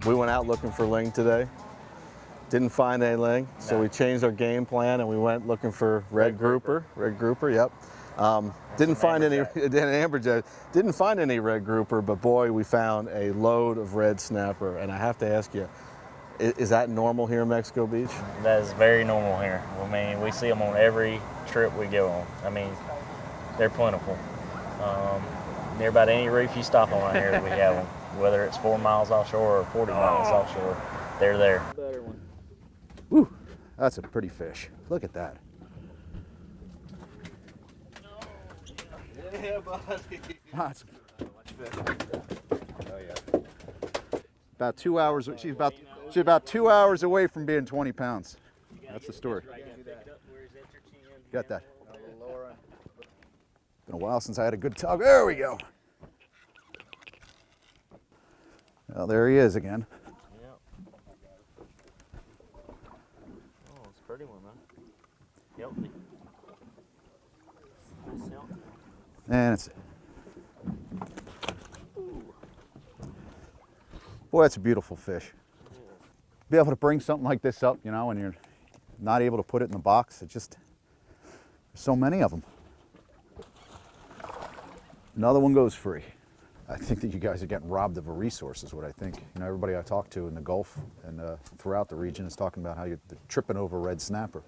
We went out looking for ling today. Didn't find any ling, so we changed our game plan and we went looking for red grouper. Red grouper, yep. Didn't find any amberjack. Didn't find any red grouper, but boy, we found a load of red snapper. And I have to ask you, is that normal here in Mexico Beach? That is very normal here. I mean, we see them on every trip we go on. I mean, they're plentiful. Near about any reef you stop on right here, we have them. Whether it's 4 miles offshore or 40 miles offshore, they're there. Better one. Woo, that's a pretty fish. Look at that. Yeah, buddy. That's about 2 hours. She's about 2 hours away from being 20 pounds. That's the story. Got that. Been a while since I had a good tug. There we go. Well, there he is again. Yep. Oh, it's a pretty one, man. Healthy. Nice healthy. And it's, boy, that's a beautiful fish. Be able to bring something like this up, you know, when you're not able to put it in the box. It's just, there's so many of them. Another one goes free. I think that you guys are getting robbed of a resource is what I think. You know, everybody I talk to in the Gulf and throughout the region is talking about how you're tripping over red snapper.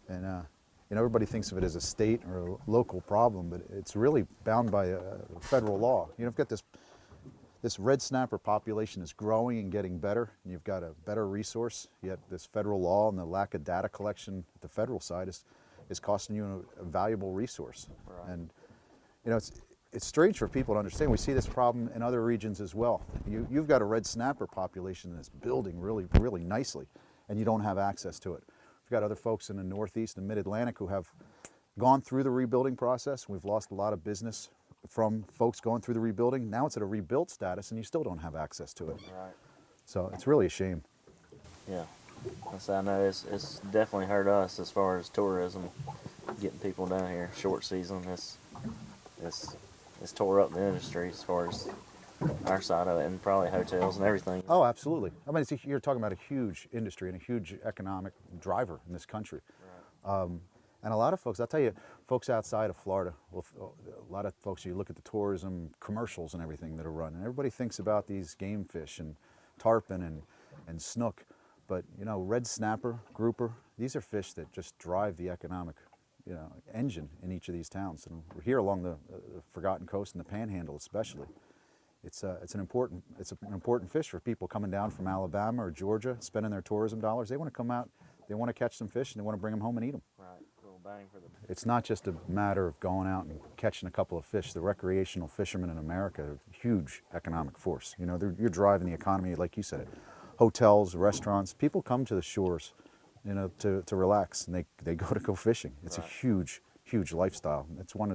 And you know, everybody thinks of it as a state or a local problem, but it's really bound by federal law. You know, you've got this red snapper population is growing and getting better, and you've got a better resource, yet this federal law and the lack of data collection at the federal side is costing you a valuable resource. Right. And you know, it's strange for people to understand. We see this problem in other regions as well. You've got a red snapper population that's building really, really nicely, and you don't have access to it. We've got other folks in the Northeast and Mid-Atlantic who have gone through the rebuilding process. We've lost a lot of business from folks going through the rebuilding. Now it's at a rebuilt status, and you still don't have access to it. Right. So it's really a shame. Yeah, I know it's definitely hurt us as far as tourism, getting people down here. Short season, it's tore up the industry as far as our side of it, and probably hotels and everything. Oh, absolutely. I mean, you're talking about a huge industry and a huge economic driver in this country. Right. And a lot of folks, I'll tell you, folks outside of Florida, well, a lot of folks, you look at the tourism commercials and everything that are run, and everybody thinks about these game fish and tarpon and snook. But, you know, red snapper, grouper, these are fish that just drive the economic, you know, engine in each of these towns. And we're here along the Forgotten Coast and the Panhandle especially. It's an important fish for people coming down from Alabama or Georgia, spending their tourism dollars. They want to come out, they want to catch some fish, and they want to bring them home and eat them. Right, a little bang for them. It's not just a matter of going out and catching a couple of fish. The recreational fishermen in America are a huge economic force. You know, you're driving the economy, like you said. Hotels, restaurants, people come to the shores, you know, to relax, and they go fishing. It's right. A huge, huge lifestyle. It's one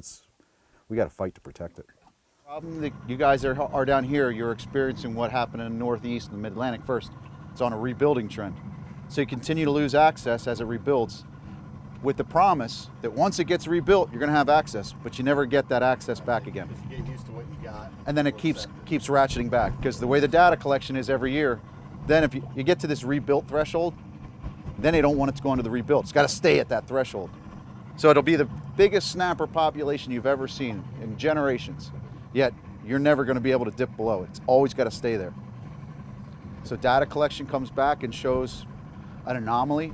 we got to fight to protect it. Problem that you guys are down here, you're experiencing what happened in the Northeast and the Mid-Atlantic first. It's on a rebuilding trend. So you continue to lose access as it rebuilds with the promise that once it gets rebuilt, you're going to have access, but you never get that access back again. You get used to what you got. And then it keeps ratcheting back, because the way the data collection is every year, then if you get to this rebuilt threshold, then they don't want it to go into the rebuilt. It's got to stay at that threshold. So it'll be the biggest snapper population you've ever seen in generations. Yet you're never going to be able to dip below it. It's always got to stay there. So data collection comes back and shows an anomaly.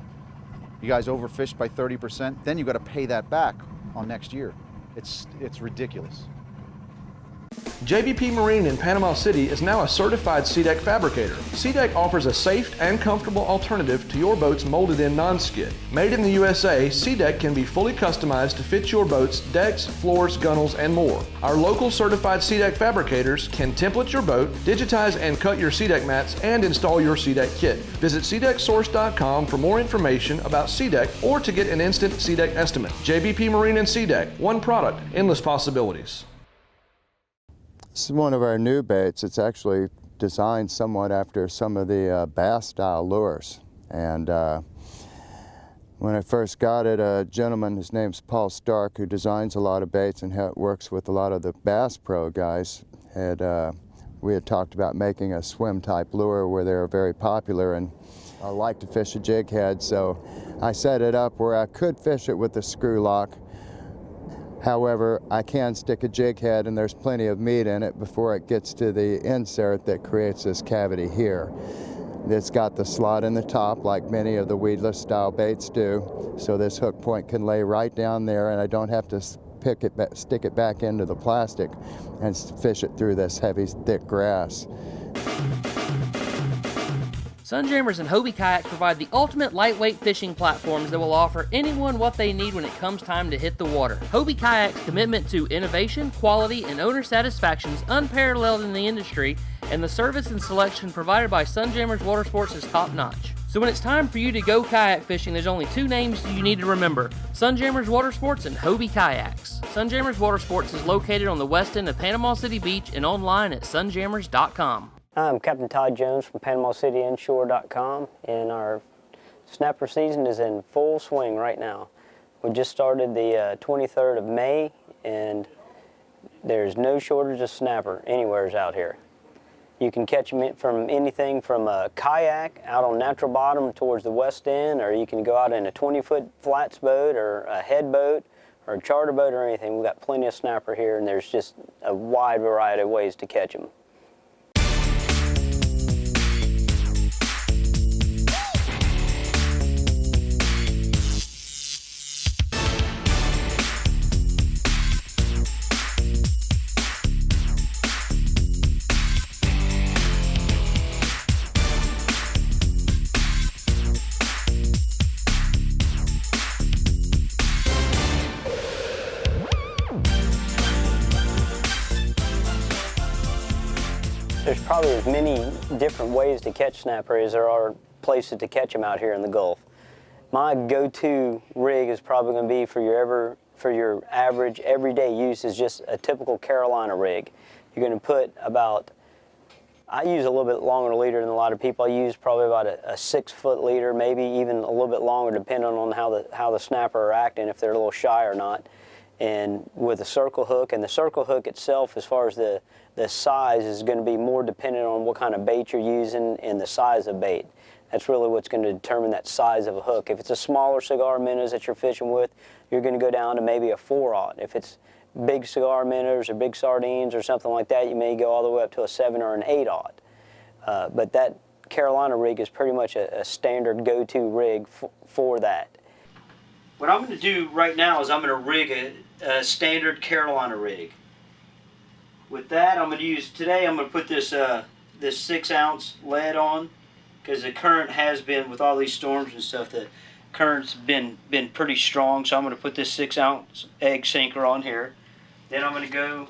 You guys overfished by 30%. Then you've got to pay that back on next year. It's ridiculous. JBP Marine in Panama City is now a certified SeaDeck fabricator. SeaDeck offers a safe and comfortable alternative to your boat's molded-in non-skid. Made in the USA, SeaDeck can be fully customized to fit your boat's decks, floors, gunnels, and more. Our local certified SeaDeck fabricators can template your boat, digitize and cut your SeaDeck mats, and install your SeaDeck kit. Visit SeaDeckSource.com for more information about SeaDeck or to get an instant SeaDeck estimate. JBP Marine and SeaDeck, one product, endless possibilities. This is one of our new baits. It's actually designed somewhat after some of the bass style lures. And when I first got it, a gentleman, his name's Paul Stark, who designs a lot of baits and works with a lot of the Bass Pro guys, had we had talked about making a swim type lure where they're very popular, and I like to fish a jig head, so I set it up where I could fish it with the screw lock. However, I can stick a jig head and there's plenty of meat in it before it gets to the insert that creates this cavity here. It's got the slot in the top like many of the weedless style baits do, so this hook point can lay right down there and I don't have to stick it back into the plastic and fish it through this heavy, thick grass. Sunjammers and Hobie Kayaks provide the ultimate lightweight fishing platforms that will offer anyone what they need when it comes time to hit the water. Hobie Kayaks' commitment to innovation, quality, and owner satisfaction is unparalleled in the industry, and the service and selection provided by Sunjammers Watersports is top-notch. So when it's time for you to go kayak fishing, there's only two names you need to remember: Sunjammers Watersports and Hobie Kayaks. Sunjammers Watersports is located on the west end of Panama City Beach and online at sunjammers.com. I'm Captain Todd Jones from PanamaCityInshore.com, and our snapper season is in full swing right now. We just started the 23rd of May, and there's no shortage of snapper anywheres out here. You can catch them from anything from a kayak out on natural bottom towards the west end, or you can go out in a 20-foot flats boat or a head boat or a charter boat or anything. We've got plenty of snapper here, and there's just a wide variety of ways to catch them. There's probably as many different ways to catch snapper as there are places to catch them out here in the Gulf. My go-to rig is probably going to be for your average everyday use is just a typical Carolina rig. You're going to put about, I use a little bit longer leader than a lot of people. I use probably about a 6-foot leader, maybe even a little bit longer, depending on how the snapper are acting, if they're a little shy or not. And with a circle hook, and the circle hook itself, as far as the size, is going to be more dependent on what kind of bait you're using and the size of bait. That's really what's going to determine that size of a hook. If it's a smaller cigar minnows that you're fishing with, you're going to go down to maybe a 4/0. If it's big cigar minnows or big sardines or something like that, you may go all the way up to a 7 or an 8/0. But that Carolina rig is pretty much a standard go-to rig for that. What I'm going to do right now is I'm going to rig a standard Carolina rig. With that, I'm going to put this 6-ounce lead on, because the current has been, with all these storms and stuff, the current's been pretty strong. So I'm going to put this 6-ounce egg sinker on here. Then I'm going to go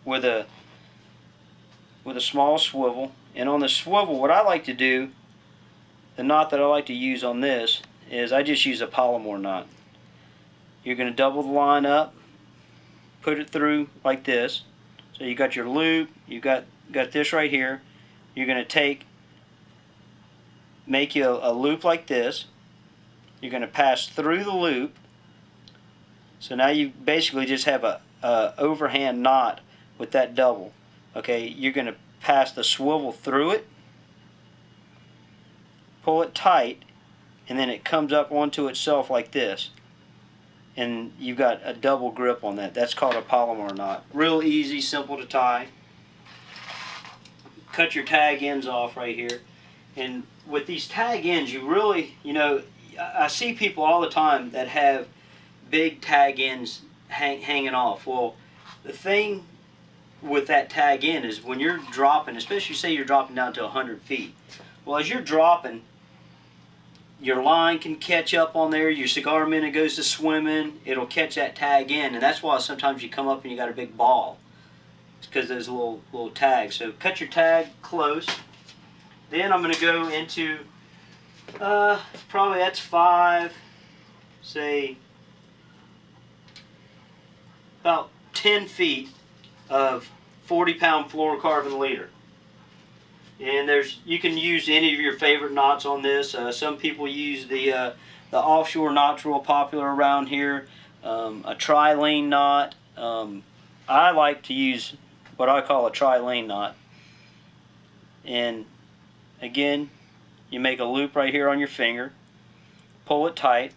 with a small swivel, and on the swivel, what I like to do, the knot that I like to use on this is I just use a Palomar knot. You're going to double the line up, put it through like this. So you got your loop, you got this right here. You're going to make you a loop like this. You're going to pass through the loop. So now you basically just have a overhand knot with that double. Okay, you're going to pass the swivel through it, pull it tight, and then it comes up onto itself like this. And you've got a double grip on that. That's called a Palomar knot. Real easy, simple to tie. Cut your tag ends off right here. And with these tag ends, you really, I see people all the time that have big tag ends hanging off. Well, the thing with that tag end is when you're dropping, especially say you're dropping down to 100 feet. Well, as you're dropping, your line can catch up on there. Your cigar minnow goes to swimming. It'll catch that tag end, and that's why sometimes you come up and you got a big ball. It's because there's a little tag. So cut your tag close. Then I'm going to go into probably that's 5, say about 10 feet of 40-pound fluorocarbon leader. And you can use any of your favorite knots on this. Some people use the offshore knots, real popular around here. A trilene knot. I like to use what I call a tri-lane knot. And again, you make a loop right here on your finger, pull it tight.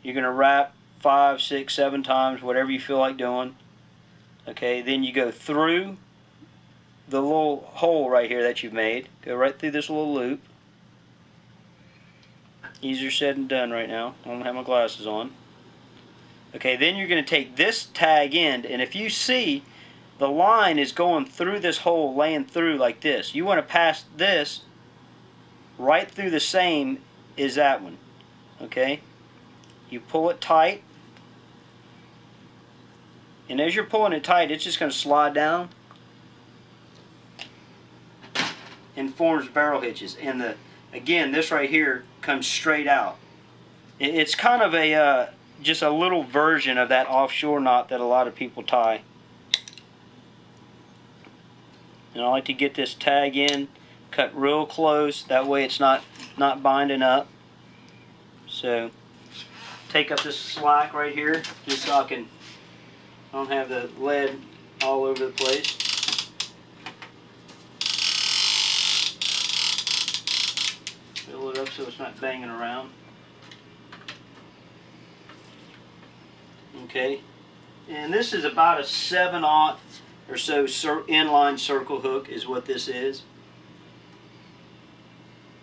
You're going to wrap 5, 6, 7 times, whatever you feel like doing. Okay, then you go through the little hole right here that you've made. Go right through this little loop. Easier said than done right now. I don't have my glasses on. Okay, then you're going to take this tag end, and if you see the line is going through this hole, laying through like this, you want to pass this right through the same as that one. Okay, you pull it tight, and as you're pulling it tight, it's just going to slide down and forms barrel hitches. And again, this right here comes straight out. It's kind of a just a little version of that offshore knot that a lot of people tie. And I like to get this tag in, cut real close, that way it's not binding up. So take up this slack right here, just so I don't have the lead all over the place. Fill it up so it's not banging around. Okay, and this is about a 7/0 or so inline circle hook is what this is.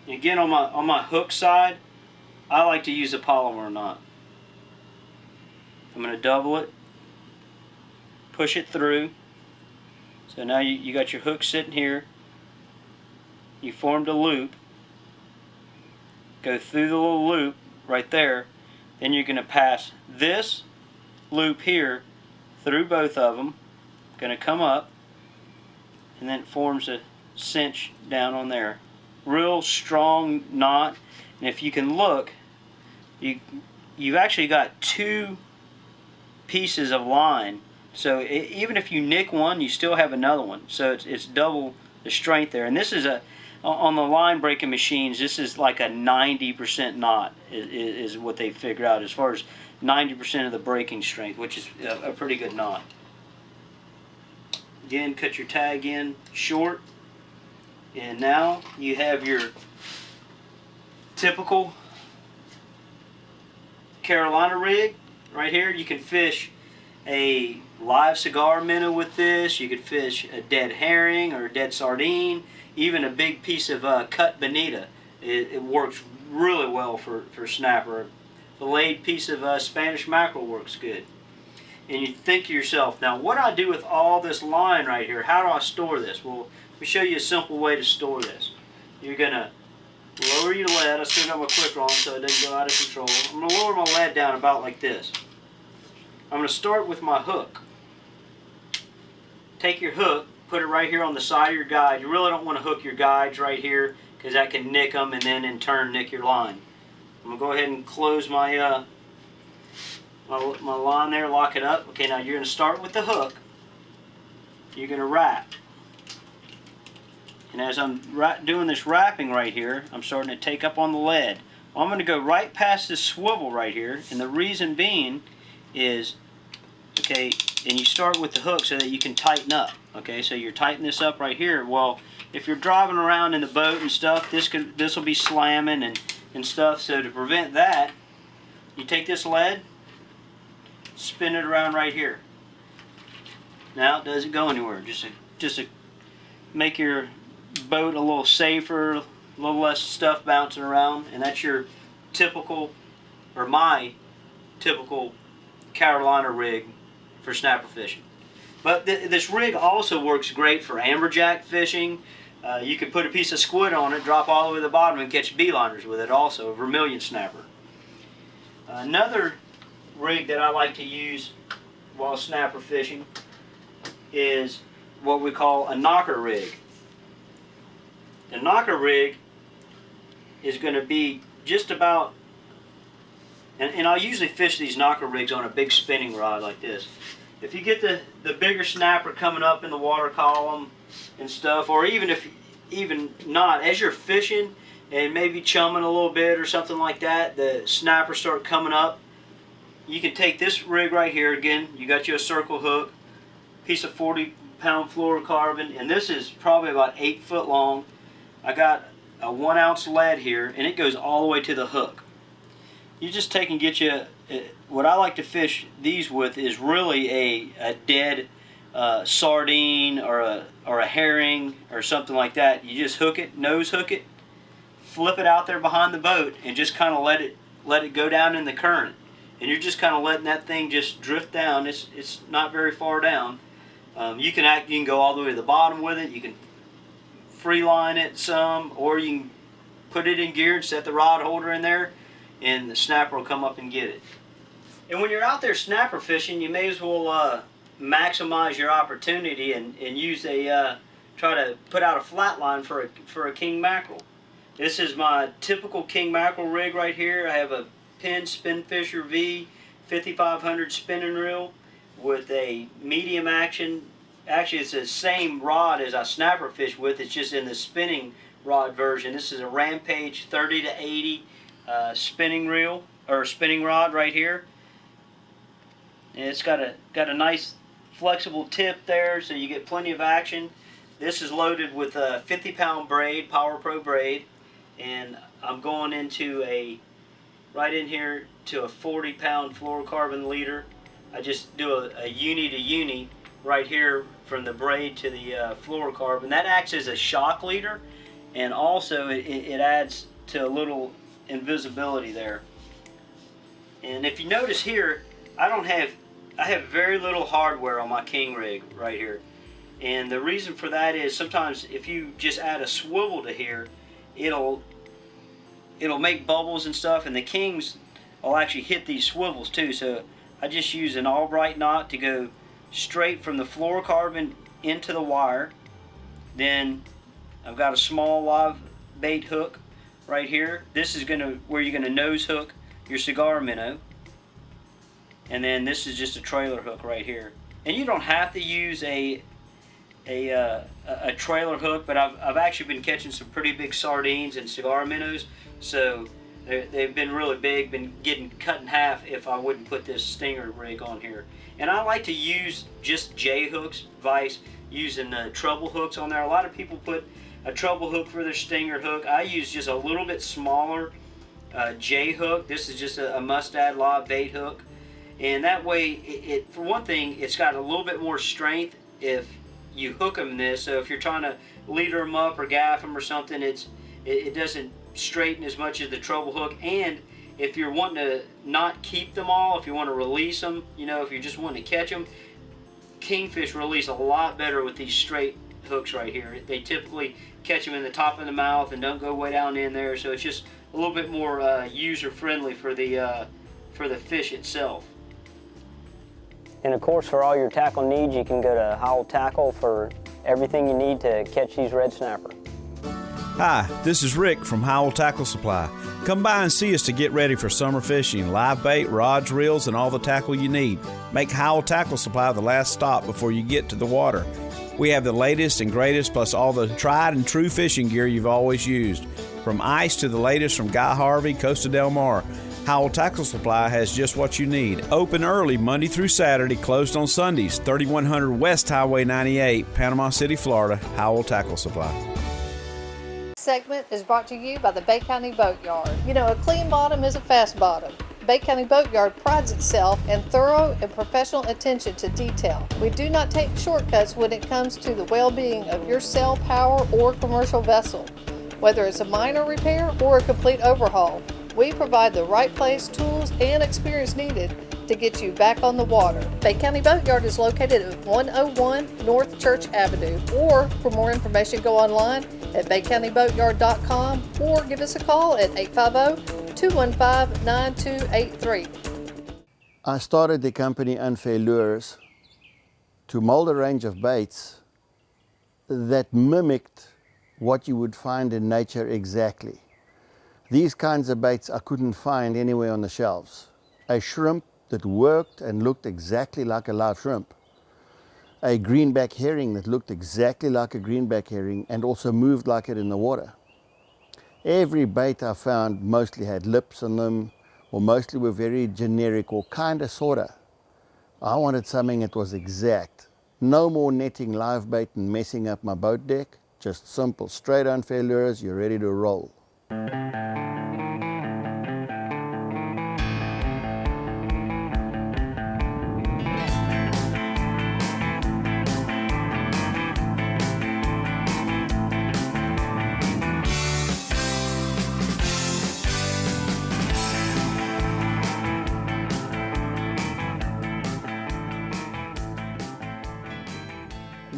Again, on my hook side, I like to use a polymer knot. I'm going to double it, push it through. So now you got your hook sitting here. You formed a loop. Go through the little loop right there. Then you're going to pass this loop here through both of them. Going to come up, and then it forms a cinch down on there. Real strong knot, and if you can look, you've actually got 2 pieces of line. So even if you nick one, you still have another one. So it's double the strength there. And this is on the line breaking machines, this is like a 90% knot is what they figure out as far as 90% of the breaking strength, which is a pretty good knot. Again, cut your tag in short, and now you have your typical Carolina rig right here. You can fish a live cigar minnow with this. You could fish a dead herring or a dead sardine, even a big piece of cut bonita. It works really well for snapper. Filleted piece of Spanish mackerel works good. And you think to yourself, now what do I do with all this line right here? How do I store this? Well, let me show you a simple way to store this. You're going to lower your lead. I still got my clicker on so it doesn't go out of control. I'm going to lower my lead down about like this. I'm going to start with my hook. Take your hook, put it right here on the side of your guide. You really don't want to hook your guides right here because that can nick them and then in turn nick your line. I'm going to go ahead and close my my line there, lock it up. Okay, now you're going to start with the hook. You're going to wrap. And as I'm doing this wrapping right here, I'm starting to take up on the lead. Well, I'm going to go right past this swivel right here, and the reason being is, okay, and you start with the hook so that you can tighten up. Okay, so you're tightening this up right here. Well, if you're driving around in the boat and stuff, this will be slamming and stuff. So to prevent that, you take this lead, spin it around right here. Now it doesn't go anywhere. Just to make your boat a little safer, a little less stuff bouncing around, and that's your typical, or my typical Carolina rig for snapper fishing. But this rig also works great for amberjack fishing. You can put a piece of squid on it, drop all the way to the bottom, and catch beeliners with it also, a vermilion snapper. Another rig that I like to use while snapper fishing is what we call a knocker rig. The knocker rig is going to be just about, and I'll usually fish these knocker rigs on a big spinning rod like this. If you get the bigger snapper coming up in the water column and stuff, or even not, as you're fishing and maybe chumming a little bit or something like that, the snappers start coming up, you can take this rig right here. Again, you got you a circle hook, piece of 40-pound fluorocarbon, and this is probably about 8 foot long. I got a 1 ounce lead here, and it goes all the way to the hook. You just take and get you, what I like to fish these with is really a dead sardine or a herring or something like that. You just hook it, nose hook it, flip it out there behind the boat, and just kind of let it go down in the current. And you're just kind of letting that thing just drift down. It's not very far down. You can go all the way to the bottom with it. You can free line it some, or you can put it in gear and set the rod holder in there, and the snapper will come up and get it. And when you're out there snapper fishing, you may as well maximize your opportunity and use try to put out a flat line for a king mackerel. This is my typical king mackerel rig right here. I have a Penn Spinfisher V 5500 spinning reel with a medium action. Actually, it's the same rod as I snapper fish with. It's just in the spinning rod version. This is a Rampage 30 to 80 spinning reel or spinning rod right here. And it's got a nice flexible tip there, so you get plenty of action. This is loaded with a 50-pound braid, Power Pro braid, and I'm going into right in here to a 40-pound fluorocarbon leader. I just do a uni to uni right here from the braid to the fluorocarbon. That acts as a shock leader, and also it adds to a little invisibility there. And if you notice here, I have very little hardware on my king rig right here. And the reason for that is sometimes if you just add a swivel to here, it'll make bubbles and stuff, and the kings will actually hit these swivels too. So I just use an Albright knot to go straight from the fluorocarbon into the wire. Then I've got a small live bait hook right here. This is where you're gonna nose hook your cigar minnow. And then this is just a trailer hook right here. And you don't have to use a trailer hook, but I've actually been catching some pretty big sardines and cigar minnows, so they've been really big, been getting cut in half if I wouldn't put this stinger rig on here. And I like to use just J hooks, vice using treble hooks on there. A lot of people put a treble hook for their stinger hook. I use just a little bit smaller J hook. This is just a mustad live bait hook. And that way, for one thing, it's got a little bit more strength if you hook them this. So if you're trying to leader them up or gaff them or something, it doesn't straighten as much as the treble hook. And if you're wanting to not keep them all, if you want to release them, if you're just wanting to catch them, kingfish release a lot better with these straight hooks right here. They typically catch them in the top of the mouth and don't go way down in there. So it's just a little bit more user-friendly for the fish itself. And of course, for all your tackle needs, you can go to Howell Tackle for everything you need to catch these red snapper. Hi, this is Rick from Howell Tackle Supply. Come by and see us to get ready for summer fishing. Live bait, rods, reels, and all the tackle you need. Make Howell Tackle Supply the last stop before you get to the water. We have the latest and greatest, plus all the tried and true fishing gear you've always used. From ice to the latest from Guy Harvey, Costa Del Mar. Howell Tackle Supply has just what you need. Open early Monday through Saturday, closed on Sundays. 3100 West Highway 98, Panama City, Florida. Howell Tackle Supply. Segment is brought to you by the Bay County Boatyard. A clean bottom is a fast bottom. Bay County Boatyard prides itself in thorough and professional attention to detail. We do not take shortcuts when it comes to the well-being of your sail, power, or commercial vessel. Whether it's a minor repair or a complete overhaul, we provide the right place, tools, and experience needed to get you back on the water. Bay County Boatyard is located at 101 North Church Avenue, or for more information go online at baycountyboatyard.com or give us a call at 850-215-9283. I started the company Unfair Lures to mold a range of baits that mimicked what you would find in nature exactly. These kinds of baits I couldn't find anywhere on the shelves. A shrimp that worked and looked exactly like a live shrimp. A greenback herring that looked exactly like a greenback herring and also moved like it in the water. Every bait I found mostly had lips on them, or mostly were very generic or kind of sorta. I wanted something that was exact. No more netting live bait and messing up my boat deck. Just simple, straight unfair lures, you're ready to roll.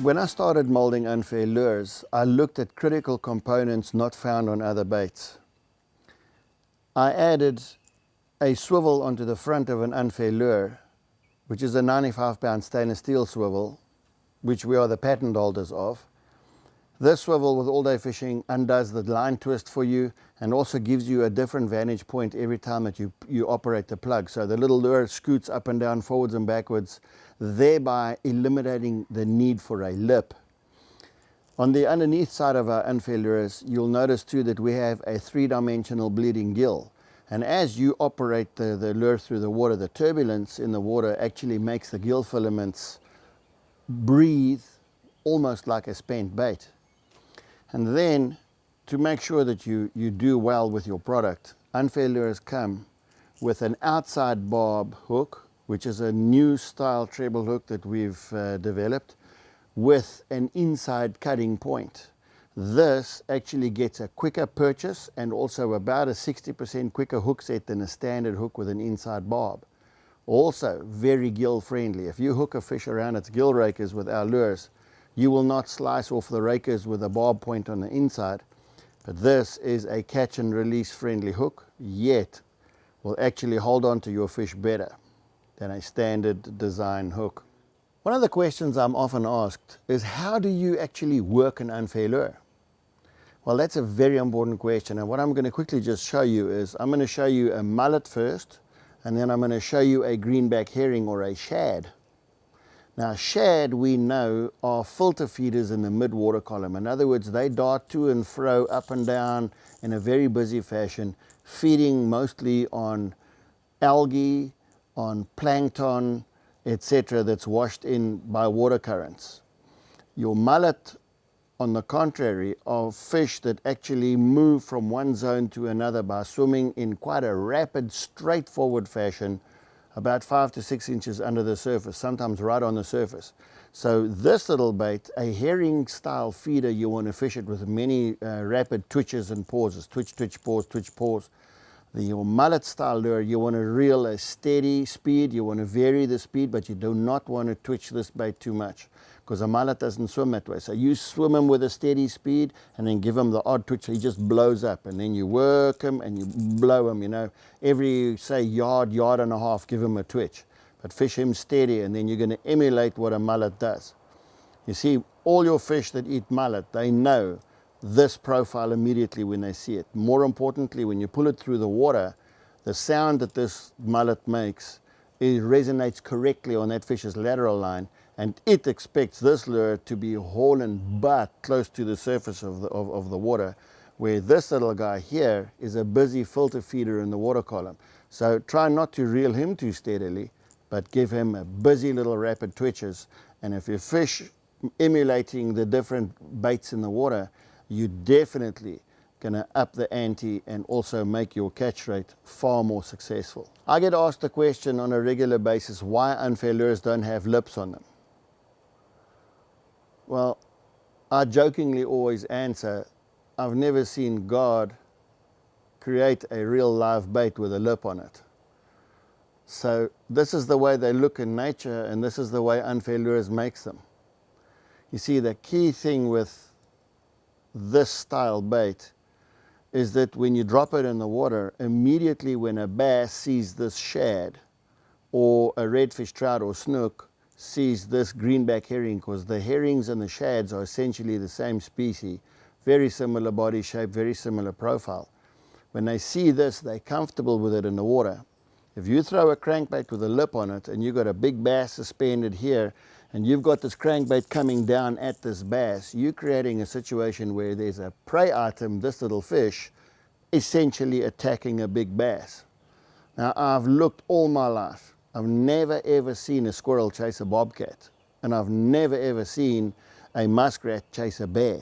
When I started molding unfair lures, I looked at critical components not found on other baits. I added a swivel onto the front of an unfair lure, which is a 95-pound stainless steel swivel, which we are the patent holders of. This swivel with all-day fishing undoes the line twist for you and also gives you a different vantage point every time that you operate the plug. So the little lure scoots up and down, forwards and backwards, thereby eliminating the need for a lip. On the underneath side of our unfair lures, you'll notice too that we have a 3-dimensional bleeding gill. And as you operate the lure through the water, the turbulence in the water actually makes the gill filaments breathe almost like a spent bait. And then, to make sure that you do well with your product, unfair lures come with an outside barb hook, which is a new style treble hook that we've developed, with an inside cutting point. This actually gets a quicker purchase and also about a 60% quicker hook set than a standard hook with an inside barb. Also very gill friendly. If you hook a fish around its gill rakers with our lures, you will not slice off the rakers with a barb point on the inside, but this is a catch and release friendly hook, yet will actually hold on to your fish better than a standard design hook. One of the questions I'm often asked is, how do you actually work an unfair lure? Well, that's a very important question, and what I'm going to quickly just show you is, I'm going to show you a mullet first, and then I'm going to show you a greenback herring or a shad. Now, shad, we know, are filter feeders in the mid-water column. In other words, they dart to and fro, up and down in a very busy fashion, feeding mostly on algae, on plankton, etc. that's washed in by water currents. Your mullet, on the contrary, are fish that actually move from one zone to another by swimming in quite a rapid, straightforward fashion, about 5 to 6 inches under the surface, sometimes right on the surface. So this little bait, a herring style feeder, you want to fish it with many rapid twitches and pauses. Twitch, twitch, pause, twitch, pause. Your mullet style lure, you want to reel a steady speed, you want to vary the speed, but you do not want to twitch this bait too much, because a mullet doesn't swim that way. So you swim him with a steady speed and then give him the odd twitch, he just blows up, and then you work him and you blow him, you know, every, say, yard and a half, give him a twitch. But fish him steady, and then you're going to emulate what a mullet does. You see, all your fish that eat mullet, they know this profile immediately when they see it. More importantly, when you pull it through the water, the sound that this mullet makes, it resonates correctly on that fish's lateral line, and it expects this lure to be hauling butt close to the surface of the water, where this little guy here is a busy filter feeder in the water column. So try not to reel him too steadily, but give him a busy little rapid twitches. And if you fish emulating the different baits in the water, you're definitely going to up the ante and also make your catch rate far more successful. I get asked the question on a regular basis, why unfair lures don't have lips on them? Well, I jokingly always answer, I've never seen God create a real live bait with a lip on it. So this is the way they look in nature, and this is the way unfair lures makes them. You see, the key thing with this style bait is that when you drop it in the water, immediately when a bass sees this shad, or a redfish, trout or snook sees this greenback herring, because the herrings and the shads are essentially the same species, very similar body shape, very similar profile. When they see this, they're comfortable with it in the water. If you throw a crankbait with a lip on it and you've got a big bass suspended here, and you've got this crankbait coming down at this bass, you're creating a situation where there's a prey item, this little fish, essentially attacking a big bass. Now, I've looked all my life. I've never ever seen a squirrel chase a bobcat. and I've never ever seen a muskrat chase a bear.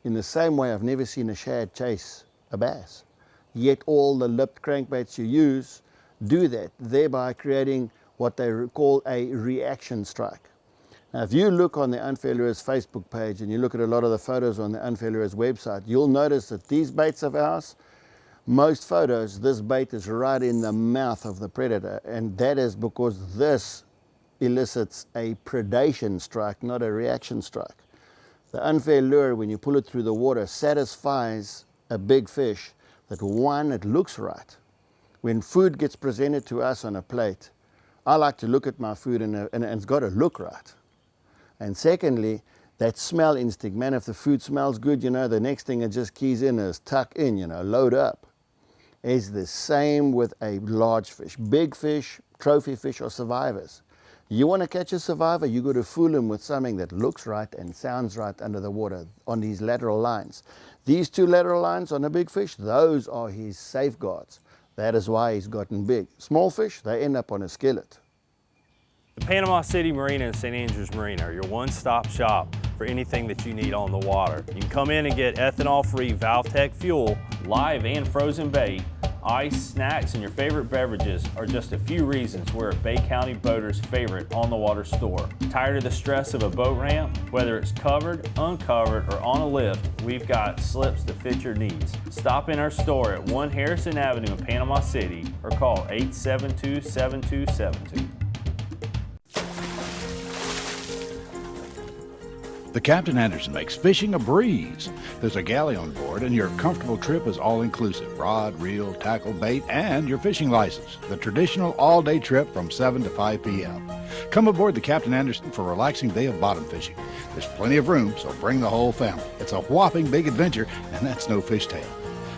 In the same way, I've never seen a shad chase a bass. Yet all the lipped crankbaits you use do that, thereby creating what they call a reaction strike. Now, if you look on the Unfair Lures Facebook page and you look at a lot of the photos on the Unfair Lures website, you'll notice that these baits of ours, most photos, this bait is right in the mouth of the predator, and that is because this elicits a predation strike, not a reaction strike. The Unfair Lure, when you pull it through the water, satisfies a big fish that, one, it looks right. When food gets presented to us on a plate, I like to look at my food and it's got to look right. And secondly, that smell instinct. Man, if the food smells good, you know, the next thing it just keys in is tuck in, you know, load up. Is the same with a large fish. Big fish, trophy fish, or survivors. You want to catch a survivor, you got to fool him with something that looks right and sounds right under the water on these lateral lines. These two lateral lines on a big fish, those are his safeguards. That is why he's gotten big. Small fish, they end up on a skillet. The Panama City Marina and St. Andrews Marina are your one-stop shop for anything that you need on the water. You can come in and get ethanol-free Valtech fuel, live and frozen bait, ice, snacks, and your favorite beverages are just a few reasons we're a Bay County boater's favorite on-the-water store. Tired of the stress of a boat ramp? Whether it's covered, uncovered, or on a lift, we've got slips to fit your needs. Stop in our store at 1 Harrison Avenue in Panama City or call 872-7272. The Captain Anderson makes fishing a breeze. There's a galley on board and your comfortable trip is all-inclusive. Rod, reel, tackle, bait, and your fishing license. The traditional all-day trip from 7 to 5 p.m. Come aboard the Captain Anderson for a relaxing day of bottom fishing. There's plenty of room, so bring the whole family. It's a whopping big adventure, and that's no fishtail.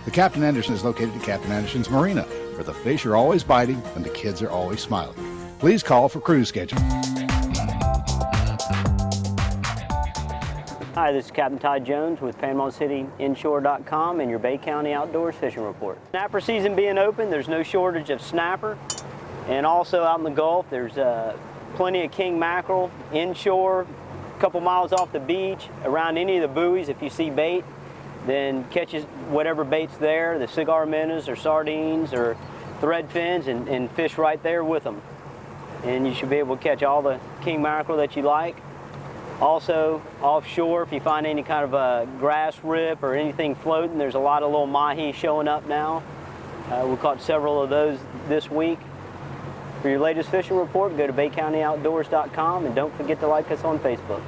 The Captain Anderson is located at Captain Anderson's Marina, where the fish are always biting and the kids are always smiling. Please call for cruise schedule. Hi, this is Captain Ty Jones with PanamaCityInshore.com and your Bay County Outdoors Fishing Report. Snapper season being open, there's no shortage of snapper. And also out in the Gulf, there's plenty of king mackerel inshore, a couple miles off the beach, around any of the buoys. If you see bait, then catch whatever bait's there, the cigar minnows or sardines or thread fins, and fish right there with them. And you should be able to catch all the king mackerel that you like. Also, offshore, if you find any kind of a grass rip or anything floating, there's a lot of little mahi showing up now. We caught several of those this week. For your latest fishing report, go to BayCountyOutdoors.com and don't forget to like us on Facebook.